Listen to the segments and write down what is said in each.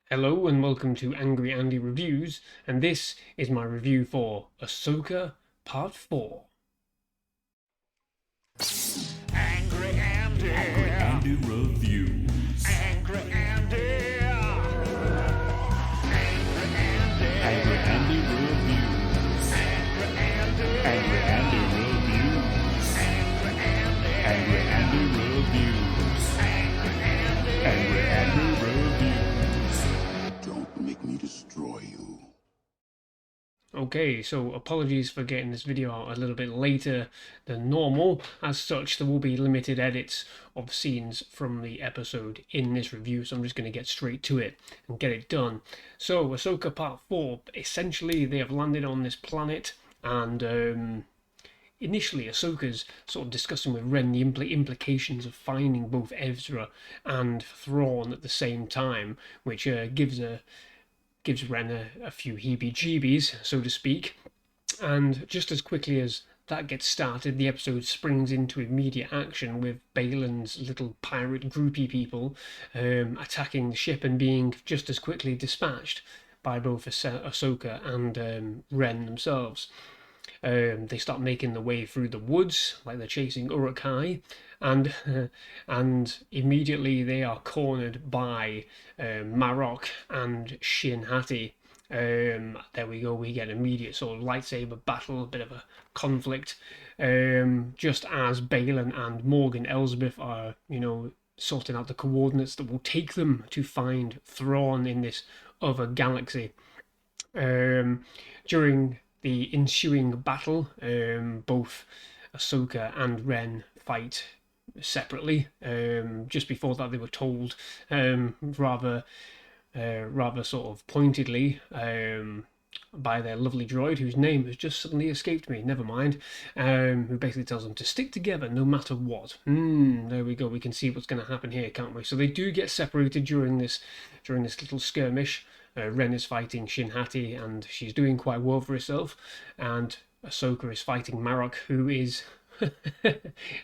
Hello and welcome to Angry Andy Reviews, and this is my review for Ahsoka Part 4. Angry Andy. Angry Andy Reviews. Angry Andy. Angry Andy. Angry Andy Reviews. Angry Andy. Angry Andy Reviews. Angry Andy. Angry Andy Reviews. Angry Andy. Angry Andy Reviews. Don't make me destroy you. Okay, so apologies for getting this video out a little bit later than normal. As such, there will be limited edits of scenes from the episode in this review, so I'm just going to get straight to it and get it done. So, Ahsoka Part 4, essentially they have landed on this planet, and initially Ahsoka's sort of discussing with Ren the implications of finding both Ezra and Thrawn at the same time, which gives Ren a few heebie-jeebies, so to speak. And just as quickly as that gets started, the episode springs into immediate action with Balin's little pirate groupie people attacking the ship and being just as quickly dispatched by both Ahsoka and Ren themselves. They start making their way through the woods like they're chasing Urukai, and and immediately they are cornered by Marok and Shin Hati. There we go. We get an immediate sort of lightsaber battle, a bit of a conflict. Just as Balin and Morgan Elsbeth are, sorting out the coordinates that will take them to find Thrawn in this other galaxy. During the ensuing battle, both Ahsoka and Ren fight separately. Just before that, they were told rather sort of pointedly by their lovely droid, whose name has just suddenly escaped me. Never mind. Who basically tells them to stick together no matter what. There we go. We can see what's going to happen here, can't we? So they do get separated during this little skirmish. Ren is fighting Shin Hati, and she's doing quite well for herself. And Ahsoka is fighting Marok, who is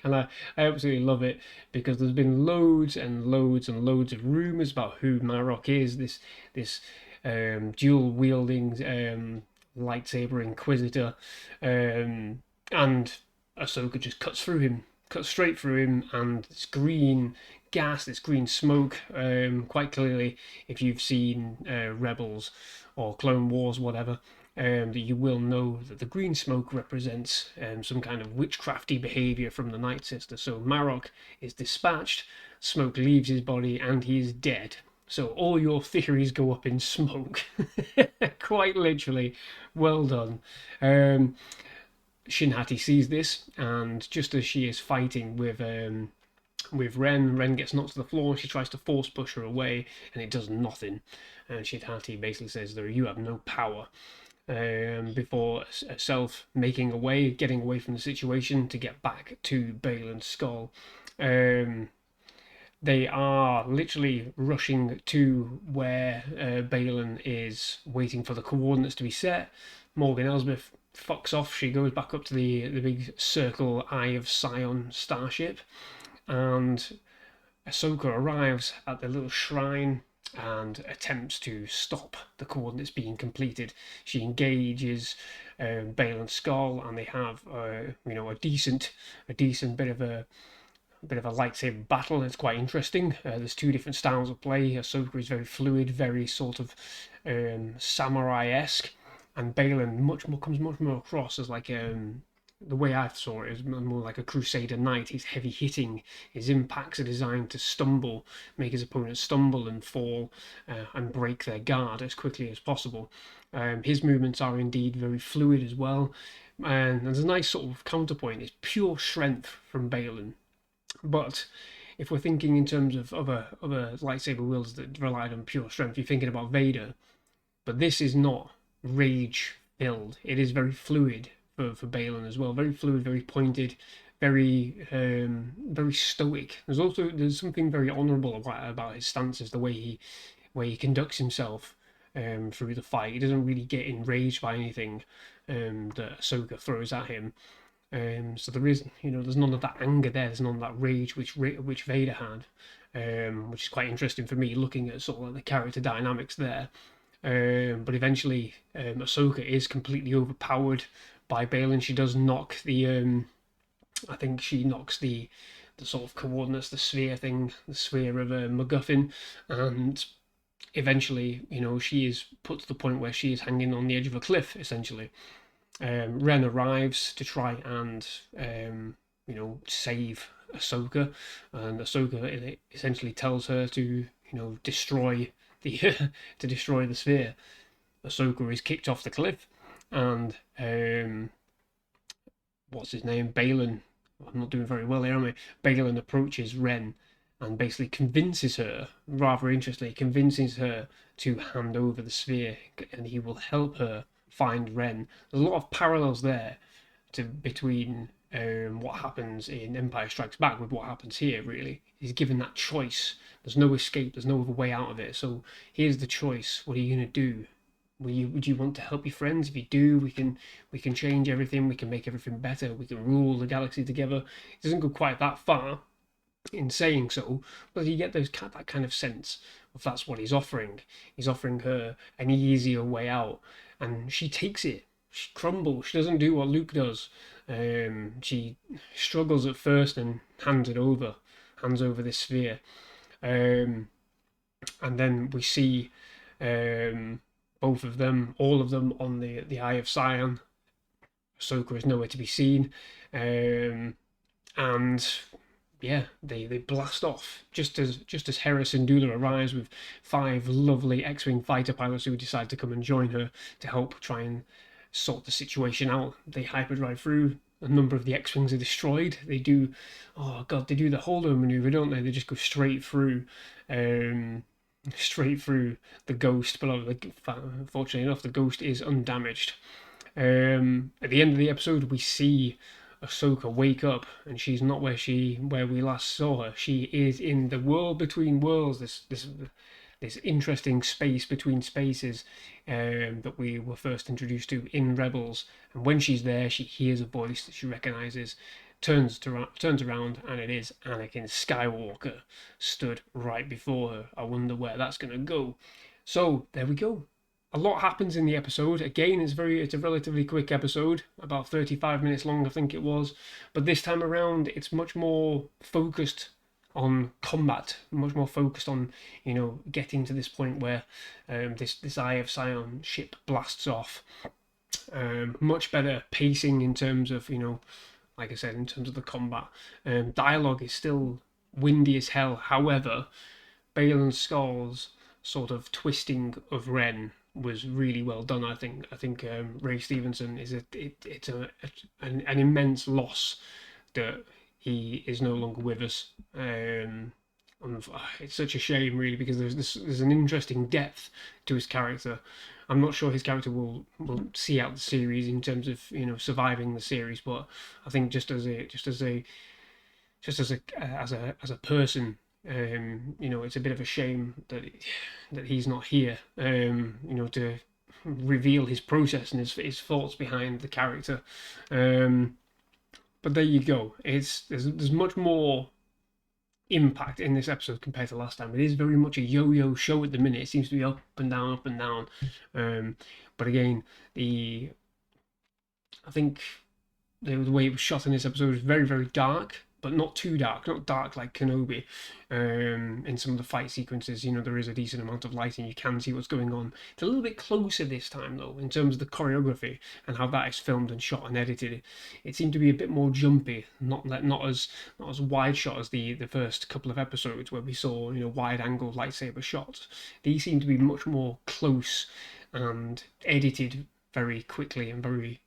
and I absolutely love it because there's been loads and loads and loads of rumors about who Marok is. This dual wielding lightsaber inquisitor, and Ahsoka just cuts straight through him, and this green gas, this green smoke. Quite clearly, if you've seen Rebels or Clone Wars, whatever, that you will know that the green smoke represents some kind of witchcrafty behavior from the Night Sister. So Marok is dispatched, smoke leaves his body, and he is dead. So all your theories go up in smoke. Quite literally. Well done. Shin Hati sees this, and just as she is fighting with Ren gets knocked to the floor. She tries to force push her away, and it does nothing. And Shin Hati basically says, "There, you have no power." Before herself making away, getting away from the situation to get back to Balin's skull. They are literally rushing to where Balin is waiting for the coordinates to be set. Morgan Elsbeth fucks off. She goes back up to the big circle Eye of Sion starship, and Ahsoka arrives at the little shrine and attempts to stop the coordinates being completed. She engages Balin's skull, and they have a decent bit of a lightsaber battle. It's quite interesting. There's two different styles of play. Ahsoka is very fluid, very sort of samurai-esque, and Balin comes much more across as like the way I saw it is more like a Crusader Knight. He's heavy hitting. His impacts are designed to make his opponents stumble and fall and break their guard as quickly as possible. His movements are indeed very fluid as well. And there's a nice sort of counterpoint. It's pure strength from Balin. But if we're thinking in terms of other lightsaber wields that relied on pure strength, you're thinking about Vader. But this is not rage filled. It is very fluid for Balin as well. Very fluid, very pointed, very stoic. There's something very honourable about his stances, the way he conducts himself through the fight. He doesn't really get enraged by anything that Ahsoka throws at him. So there's none of that anger there. There's none of that rage which Vader had. which is quite interesting for me looking at sort of like the character dynamics there. But eventually, Ahsoka is completely overpowered by Balin. She does knock the, I think she knocks the sort of coordinates, the sphere thing, the sphere of a MacGuffin, and eventually, she is put to the point where she is hanging on the edge of a cliff, essentially. Ren arrives to try and, save Ahsoka, and Ahsoka essentially tells her to, destroy the to destroy the sphere. Ahsoka is kicked off the cliff, and what's his name, Balin. I'm not doing very well here, am I? Balin approaches Ren and basically convinces her, rather interestingly, convinces her to hand over the sphere, and he will help her find Ren. There's a lot of parallels there between what happens in Empire Strikes Back with what happens here. Really, he's given that choice. There's no escape. There's no other way out of it. So here's the choice. What are you gonna do? Would you want to help your friends? If you do, we can change everything. We can make everything better. We can rule the galaxy together. It doesn't go quite that far in saying so, but you get that kind of sense of that's what he's offering. He's offering her an easier way out, and she takes it. She crumbles. She doesn't do what Luke does. She struggles at first and hands over this sphere, and then we see both of them, all of them, on the Eye of Sion. Ahsoka is nowhere to be seen, and yeah, they blast off just as Hera Syndulla arrives with 5 lovely X-wing fighter pilots who decide to come and join her to help try and sort the situation out. They hyperdrive through. A number of the X-wings are destroyed. They do, oh god, they do the holdover maneuver, don't they? They just go straight through the Ghost. But fortunately enough, the Ghost is undamaged. At the end of the episode, we see Ahsoka wake up, and she's not where we last saw her. She is in the world between worlds. This interesting space between spaces that we were first introduced to in Rebels. And when she's there, she hears a voice that she recognizes, turns around, and it is Anakin Skywalker stood right before her. I wonder where that's going to go. So there we go. A lot happens in the episode. Again, it's a relatively quick episode, about 35 minutes long, I think it was. But this time around, it's much more focused on combat, much more focused on, getting to this point where this Eye of Sion ship blasts off. Much better pacing in terms of, like I said, in terms of the combat. Dialogue is still windy as hell. However, Balin Skull's sort of twisting of Ren was really well done. I think Ray Stevenson is an immense loss that he is no longer with us. It's such a shame, really, because there's an interesting depth to his character. I'm not sure his character will see out the series in terms of surviving the series, but I think just as a person, it's a bit of a shame that he's not here, to reveal his process and his thoughts behind the character. But there you go. There's much more impact in this episode compared to last time. It is very much a yo-yo show at the minute. It seems to be up and down, up and down. But again, I think the way it was shot in this episode was very, very dark, but not too dark, not dark like Kenobi. In some of the fight sequences, there is a decent amount of lighting. You can see what's going on. It's a little bit closer this time, though, in terms of the choreography and how that is filmed and shot and edited. It seemed to be a bit more jumpy, not as wide shot as the first couple of episodes where we saw wide angle lightsaber shots. These seem to be much more close and edited very quickly and very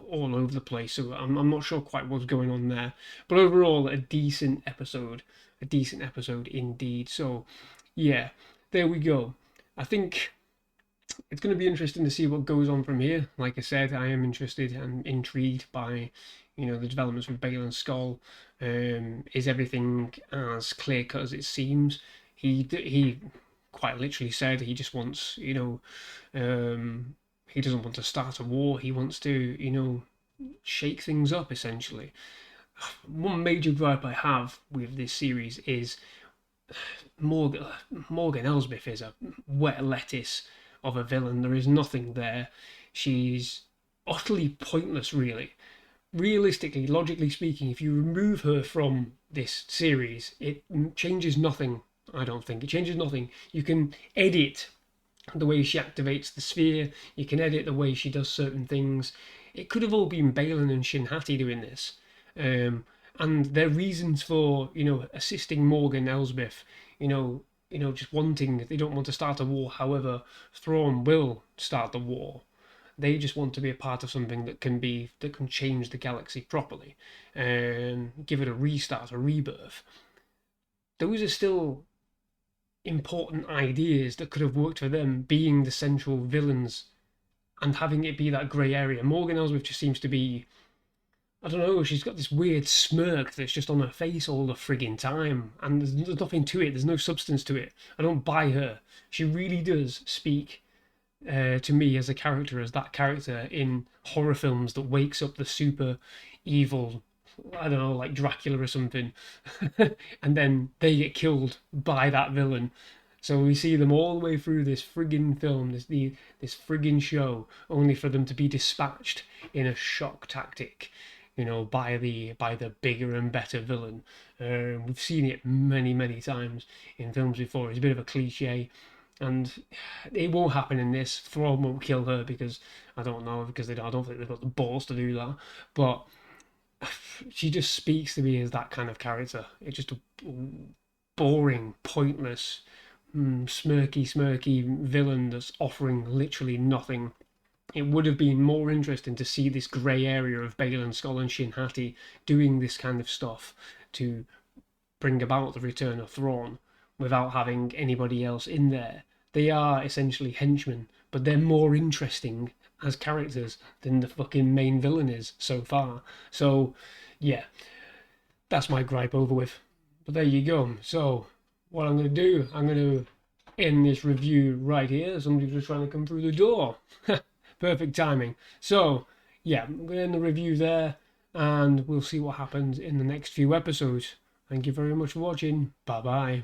all over the place, so I'm not sure quite what's going on there, but overall a decent episode indeed. So yeah, there we go. I think it's going to be interesting to see what goes on from here. Like I said, I am interested and intrigued by the developments with Balin Skull. Is everything as clear cut as it seems? He quite literally said he just wants he doesn't want to start a war. He wants to, shake things up, essentially. One major gripe I have with this series is Morgan, Morgan Elsbeth is a wet lettuce of a villain. There is nothing there. She's utterly pointless, really. Realistically, logically speaking, if you remove her from this series, it changes nothing. I don't think it changes nothing. You can edit the way she activates the sphere. You can edit the way she does certain things. It could have all been Balin and Shin Hati doing this, um, and their reasons for assisting Morgan Elsbeth, just wanting they don't want to start a war. However, Thrawn will start the war. They just want to be a part of something that can change the galaxy properly, and give it a restart, a rebirth. Those are still important ideas that could have worked for them being the central villains and having it be that grey area. Morgan Elsbeth just seems to be, I don't know, she's got this weird smirk that's just on her face all the frigging time, and there's nothing to it, there's no substance to it. I don't buy her. She really does speak to me as a character, as that character in horror films that wakes up the super evil, I don't know, like Dracula or something, and then they get killed by that villain. So we see them all the way through this friggin' film, this friggin' show, only for them to be dispatched in a shock tactic, by the bigger and better villain. We've seen it many times in films before. It's a bit of a cliche, and it won't happen in this. Thrawn won't kill her because I don't know, because I don't think they've got the balls to do that. But she just speaks to me as that kind of character. It's just a boring, pointless, smirky villain that's offering literally nothing. It would have been more interesting to see this grey area of Balin Skoll and Shin Hati doing this kind of stuff to bring about the return of Thrawn without having anybody else in there. They are essentially henchmen, but they're more interesting as characters than the fucking main villain is so far. So, yeah, that's my gripe over with. But there you go. So, what I'm going to do, I'm going to end this review right here. Somebody's just trying to come through the door. Perfect timing. So, yeah, I'm going to end the review there, and we'll see what happens in the next few episodes. Thank you very much for watching. Bye bye.